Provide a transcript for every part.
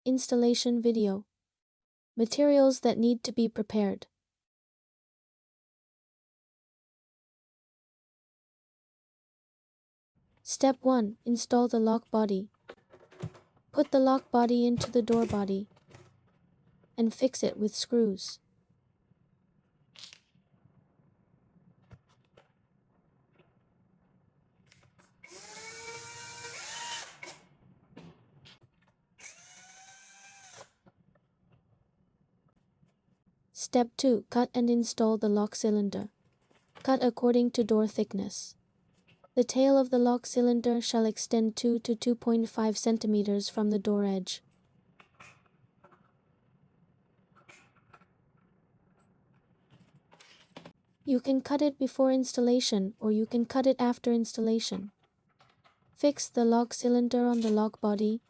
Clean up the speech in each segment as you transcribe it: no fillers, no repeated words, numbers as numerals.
Installation video. Materials that need to be prepared. Step 1. Install the lock body. Put the lock body into the door body and fix it with screws. Step 2. Cut and install the lock cylinder. Cut according to door thickness. The tail of the lock cylinder shall extend 2 to 2.5 centimeters from the door edge. You can cut it before installation or you can cut it after installation. Fix the lock cylinder on the lock body.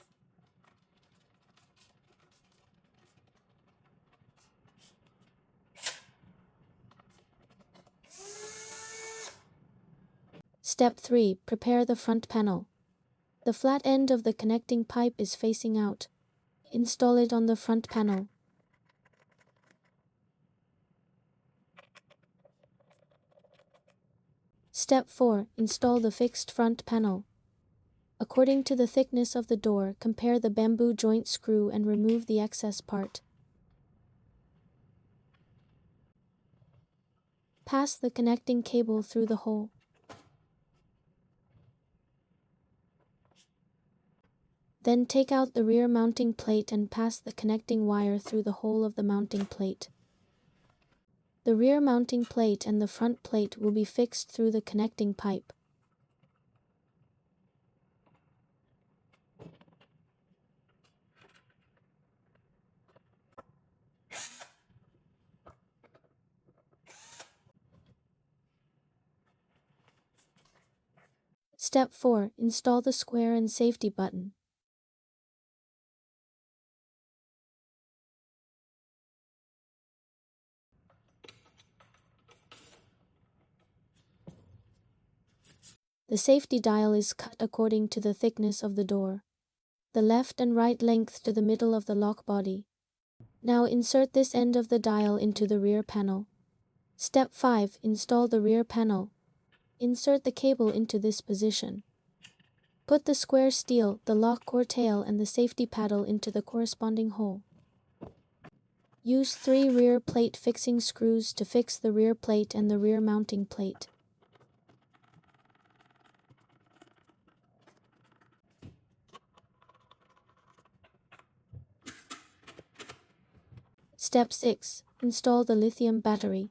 Step 3. Prepare the front panel. The flat end of the connecting pipe is facing out. Install it on the front panel. Step 4. Install the fixed front panel. According to the thickness of the door, compare the bamboo joint screw and remove the excess part. Pass the connecting cable through the hole. Then take out the rear mounting plate and pass the connecting wire through the hole of the mounting plate. The rear mounting plate and the front plate will be fixed through the connecting pipe. Step 4. Install the square and safety button. The safety dial is cut according to the thickness of the door. The left and right length to the middle of the lock body. Now insert this end of the dial into the rear panel. Step 5. Install the rear panel. Insert the cable into this position. Put the square steel, the lock core tail and the safety paddle into the corresponding hole. Use 3 rear plate fixing screws to fix the rear plate and the rear mounting plate. Step 6. Install the lithium battery.